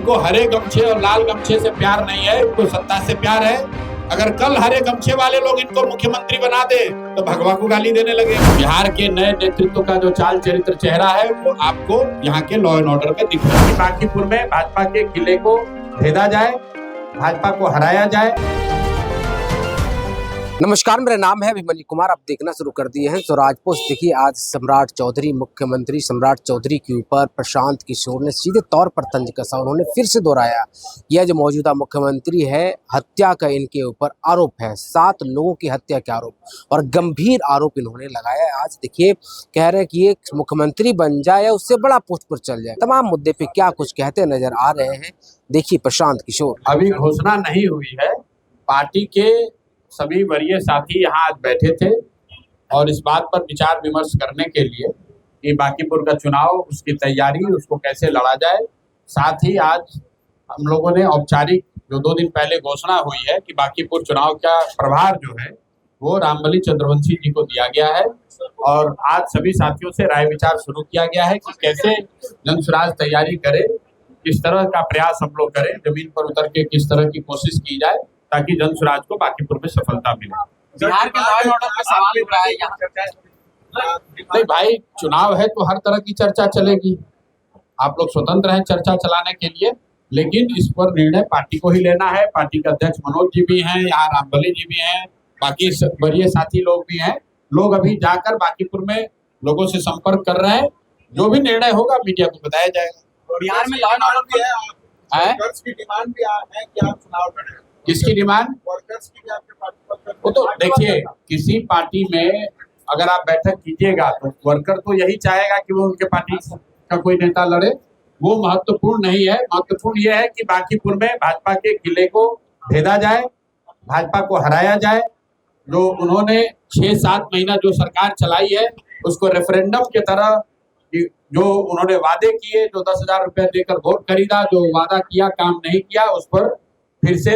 इनको हरे गमछे और लाल गमछे से प्यार नहीं है, इनको सत्ता से प्यार है। अगर कल हरे गमछे वाले लोग इनको मुख्यमंत्री बना दे तो भगवा को गाली देने लगे। बिहार के नए नेतृत्व का जो चाल चरित्र चेहरा है वो आपको यहाँ के लॉ एंड ऑर्डर में दिख रहा है। बांकीपुर में भाजपा के किले को भेदा जाए, भाजपा को हराया जाए। नमस्कार, मेरा नाम है अभिमन्यु कुमार। आप देखना शुरू कर दिए हैं स्वराज पोस्ट। देखिए, आज सम्राट चौधरी, मुख्यमंत्री सम्राट चौधरी के ऊपर प्रशांत किशोर ने सीधे तौर पर तंज कसा। उन्होंने फिर से दोहराया, यह जो मौजूदा मुख्यमंत्री है, हत्या का इनके ऊपर आरोप है, 7 लोगों की हत्या के आरोप, और गंभीर आरोप इन्होंने लगाया। आज देखिए, कह रहे हैं कि एक मुख्यमंत्री बन जाए या उससे बड़ा पोस्ट पर चल जाए। तमाम मुद्दे पे क्या कुछ कहते नजर आ रहे हैं, देखिए प्रशांत किशोर। अभी घोषणा नहीं हुई है। पार्टी के सभी वरीय साथी यहाँ आज बैठे थे और इस बात पर विचार विमर्श करने के लिए कि बांकीपुर का चुनाव, उसकी तैयारी, उसको कैसे लड़ा जाए। साथ ही आज हम लोगों ने औपचारिक, जो 2 दिन पहले घोषणा हुई है कि बांकीपुर चुनाव का प्रभार जो है वो रामबली चंद्रवंशी जी को दिया गया है, और आज सभी साथियों से राय विचार शुरू किया गया है कि कैसे जनसुराज तैयारी करे, किस तरह का प्रयास हम लोग करें, जमीन पर उतर के किस तरह की कोशिश की जाए ताकि जनसुराज को बांकीपुर में सफलता मिले। बिहार के लॉ एंड ऑर्डर पे सवाल उठ रहा है यहाँ। नहीं भाई, चुनाव है तो हर तरह की चर्चा चलेगी। आप लोग स्वतंत्र हैं चर्चा चलाने के लिए, लेकिन इस पर निर्णय पार्टी को ही लेना है। पार्टी के अध्यक्ष मनोज जी भी हैं, यहाँ रामबली जी भी हैं, बाकी वरीय साथी लोग भी हैं। लोग अभी जाकर बांकीपुर में लोगों से संपर्क कर रहे हैं। जो भी निर्णय होगा मीडिया को बताया जाएगा। बिहार में लॉ एंड ऑर्डर है की डिमांड भी है कि आप चुनाव लड़ें। किसकी डिमांड? वर्कर्स की भी आपके पार्टी। वो तो देखिए, किसी पार्टी में अगर आप बैठक कीजिएगा तो वर्कर तो यही चाहेगा कि वो उनके पार्टी का कोई नेता लड़े। वो महत्वपूर्ण नहीं है। महत्वपूर्ण ये है कि बांकीपुर में भाजपा के किले को भेदा जाए, भाजपा को हराया जाए। जो उन्होंने 6-7 महीना जो सरकार चलाई है उसको रेफरेंडम की तरह, जो उन्होंने वादे किए, जो 10,000 रुपया देकर वोट खरीदा, जो वादा किया काम नहीं किया, उस पर फिर से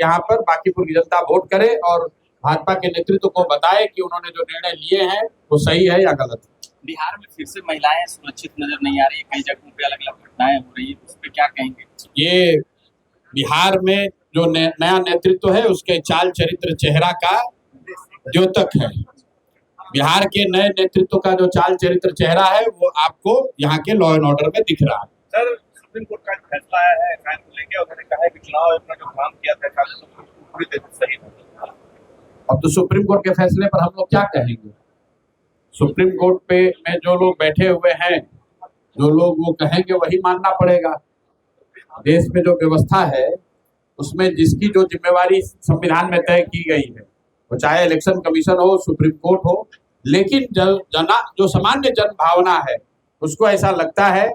यहाँ पर बांकीपुर की जनता वोट करे और भाजपा के नेतृत्व को बताए कि उन्होंने जो निर्णय लिए हैं वो सही है या गलत है। बिहार में फिर से महिलाएं सुरक्षित नजर नहीं आ रही, कई जगहों पे अलग अलग घटनाएं हो रही है, उस पर क्या कहेंगे? ये बिहार में जो नया नेतृत्व है उसके चाल चरित्र चेहरा का द्योतक है। बिहार के नए नेतृत्व का जो चाल चरित्र चेहरा है वो आपको यहाँ के लॉ एंड ऑर्डर में दिख रहा है। सर, सुप्रीम कोर्ट का फैसला आया है कानून को लेकर, उन्होंने कहा है कि चुनाव में जो काम किया था कानून पूरी तरह से सही था। अब तो सुप्रीम कोर्ट के फैसले पर हम लोग क्या कहेंगे? सुप्रीम कोर्ट पे में जो लोग बैठे हुए हैं, जो लोग वो कहेंगे वही मानना पड़ेगा। देश में जो व्यवस्था है उसमें जिसकी जो जिम्मेवारी संविधान में तय की गई है, वो चाहे इलेक्शन कमीशन हो, सुप्रीम कोर्ट हो, लेकिन जो सामान्य जन भावना है उसको ऐसा लगता है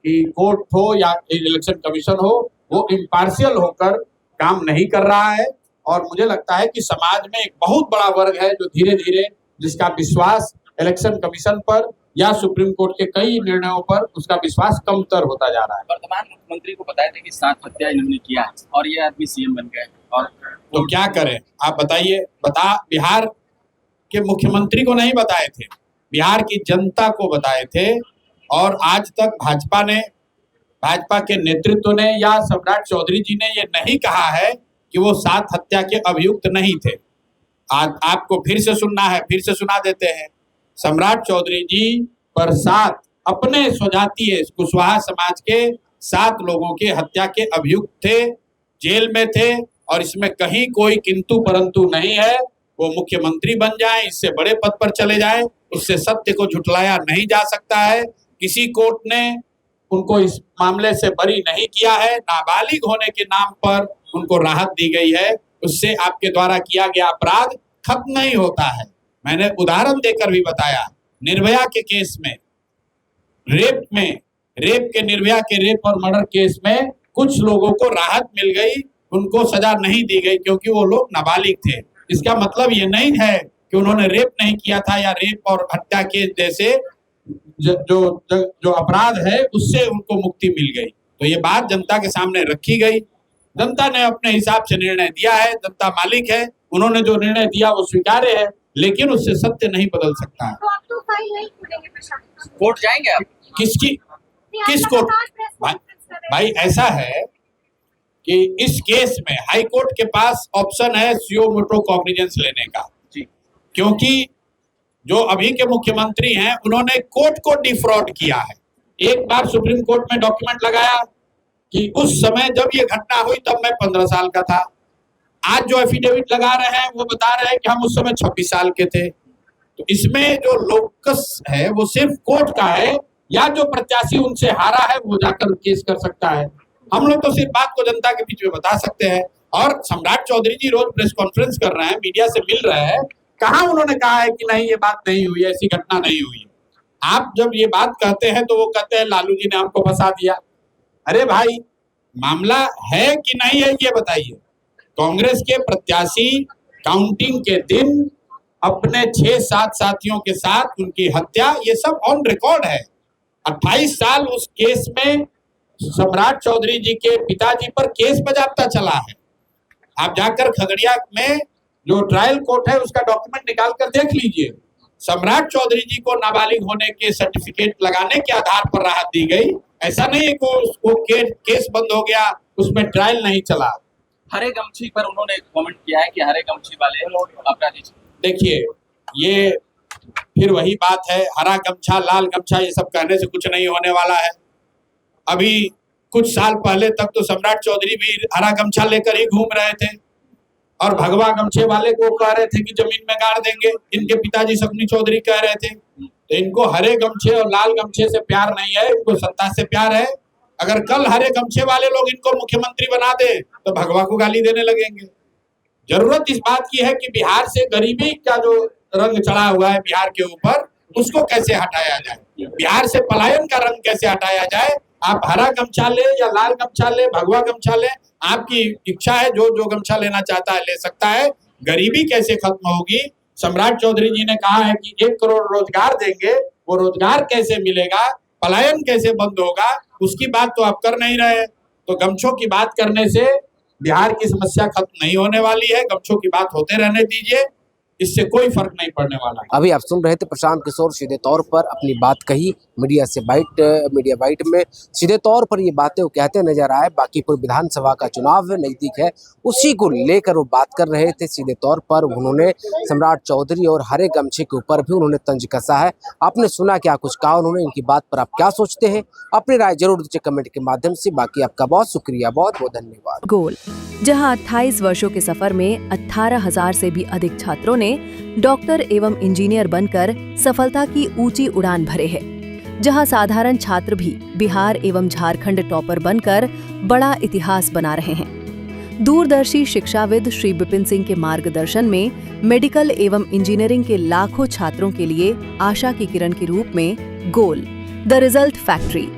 कि कोर्ट हो या इलेक्शन कमीशन हो, वो इम्पार्शियल होकर काम नहीं कर रहा है। और मुझे लगता है कि समाज में एक बहुत बड़ा वर्ग है जो धीरे धीरे, जिसका विश्वास इलेक्शन कमीशन पर या सुप्रीम कोर्ट के कई निर्णयों पर उसका विश्वास कमतर होता जा रहा है। वर्तमान मुख्यमंत्री को बताया था कि 7 हत्या इन्होंने किया है और ये आदमी सीएम बन गए, और तो क्या करें आप बताइए? बिहार के मुख्यमंत्री को नहीं बताए थे, बिहार की जनता को बताए थे। और आज तक भाजपा के नेतृत्व ने या सम्राट चौधरी जी ने ये नहीं कहा है कि वो 7 हत्या के अभियुक्त नहीं थे। आज आपको फिर से सुनना है, फिर से सुना देते हैं। सम्राट चौधरी जी पर 7 अपने स्वजातीय कुशवाहा समाज के 7 लोगों के हत्या के अभियुक्त थे, जेल में थे, और इसमें कहीं कोई किंतु परंतु नहीं है। वो मुख्यमंत्री बन जाए, इससे बड़े पद पर चले जाए, उससे सत्य को झुठलाया नहीं जा सकता है। किसी कोर्ट ने उनको इस मामले से बरी नहीं किया है। नाबालिग होने के नाम पर उनको राहत दी गई है। उससे आपके द्वारा किया गया अपराध खत्म नहीं होता है। मैंने उदाहरण देकर भी बताया, निर्भया के केस में, रेप के निर्भया के रेप और मर्डर केस में कुछ लोगों को राहत मिल गई, उनको सजा नहीं दी गई क्योंकि वो लोग नाबालिग थे। इसका मतलब ये नहीं है कि उन्होंने रेप नहीं किया था या रेप और हत्या के जैसे जो अपराध है उससे उनको मुक्ति मिल गई। तो ये बात जनता के सामने रखी गई। जनता ने अपने हिसाब से निर्णय दिया है, जनता मालिक है, उन्होंने जो निर्णय दिया वो स्वीकार्य है, लेकिन उससे सत्य नहीं बदल सकता है। तो आप तो फाइल नहीं खोलेंगे प्रशासन? कोर्ट जाएंगे आप? किस कोर्ट? भाई ऐसा है कि इस केस में हाई कोर्ट के पास ऑप्शन है सुओ मोटो कॉग्निजेंस लेने का, क्योंकि जो अभी के मुख्यमंत्री हैं उन्होंने कोर्ट को डिफ्रॉड किया है। एक बार सुप्रीम कोर्ट में डॉक्यूमेंट लगाया कि उस समय जब ये घटना हुई तब मैं 15 साल का था। आज जो एफिडेविट लगा रहे हैं वो बता रहे हैं कि हम उस समय 26 साल के थे। तो इसमें जो लोकस है वो सिर्फ कोर्ट का है, या जो प्रत्याशी उनसे हारा है वो जाकर केस कर सकता है। हम लोग तो सिर्फ बात को जनता के बीच में बता सकते हैं। और सम्राट चौधरी जी रोज प्रेस कॉन्फ्रेंस कर रहे हैं, मीडिया से मिल रहे हैं, कहाँ उन्होंने कहा है कि नहीं ये बात नहीं हुई, ऐसी घटना नहीं हुई। आप जब ये बात कहते हैं तो वो कहते हैं लालू जी ने हमको फंसा दिया। अरे भाई, मामला है कि नहीं है ये बताइए। कांग्रेस के प्रत्याशी काउंटिंग के दिन अपने 6-7 साथियों के साथ उनकी हत्या, ये सब ऑन रिकॉर्ड है। 28 साल उस केस में सम्राट चौधरी जी के पिताजी पर केस बजाबता चला है। आप जाकर खगड़िया में जो ट्रायल कोर्ट है उसका डॉक्यूमेंट निकाल कर देख लीजिए। सम्राट चौधरी जी को नाबालिग होने के सर्टिफिकेट लगाने के आधार पर राहत दी गई। ऐसा नहीं है कि उसको केस बंद हो गया, उसमें ट्रायल नहीं चला। हरे गमछी पर उन्होंने कमेंट किया है कि हरे गमछी वाले अपराधी। देखिए, ये फिर वही बात है, हरा गमछा लाल गमछा ये सब कहने से कुछ नहीं होने वाला है। अभी कुछ साल पहले तक तो सम्राट चौधरी भी हरा गमछा लेकर ही घूम रहे थे और भगवा गमछे वाले को कह रहे थे कि जमीन में गाड़ देंगे। इनके पिताजी शकुनी चौधरी कह रहे थे। तो इनको हरे गमछे और लाल गमछे से प्यार नहीं है, इनको सत्ता से प्यार है। अगर कल हरे गमछे वाले लोग इनको मुख्यमंत्री बना दे तो भगवा को गाली देने लगेंगे। जरूरत इस बात की है कि बिहार से गरीबी का जो रंग चढ़ा हुआ है बिहार के ऊपर, उसको कैसे हटाया जाए, बिहार से पलायन का रंग कैसे हटाया जाए। आप हरा गमछा ले या लाल गमछा ले, भगवा गमछा ले, आपकी इच्छा है, जो गमछा लेना चाहता है ले सकता है। गरीबी कैसे खत्म होगी? सम्राट चौधरी जी ने कहा है कि 1 करोड़ रोजगार देंगे, वो रोजगार कैसे मिलेगा, पलायन कैसे बंद होगा, उसकी बात तो आप कर नहीं रहे। तो गमछों की बात करने से बिहार की समस्या खत्म नहीं होने वाली है। गमछों की बात होते रहने दीजिए, इससे कोई फर्क नहीं पड़ने वाला है। अभी आप सुन रहे थे प्रशांत किशोर सीधे तौर पर अपनी बात कही मीडिया बाइट में सीधे तौर पर ये बातें वो कहते नजर आए। बांकीपुर विधानसभा का चुनाव नजदीक है, उसी को लेकर वो बात कर रहे थे। सीधे तौर पर उन्होंने सम्राट चौधरी और हरे गमछे के ऊपर भी उन्होंने तंज कसा है। आपने सुना क्या कुछ कहा उन्होंने, इनकी बात पर आप क्या सोचते हैं? अपनी राय जरूर दीजिए कमेंट के माध्यम से। बाकी आपका बहुत शुक्रिया, बहुत बहुत धन्यवाद। गोल, जहां 28 वर्षों के सफर में 18,000 से भी अधिक छात्रों ने डॉक्टर एवं इंजीनियर बनकर सफलता की ऊंची उड़ान भरे है, जहां साधारण छात्र भी बिहार एवं झारखंड टॉपर बनकर बड़ा इतिहास बना रहे हैं। दूरदर्शी शिक्षाविद श्री विपिन सिंह के मार्गदर्शन में मेडिकल एवं इंजीनियरिंग के लाखों छात्रों के लिए आशा की किरण के रूप में गोल, द रिजल्ट फैक्ट्री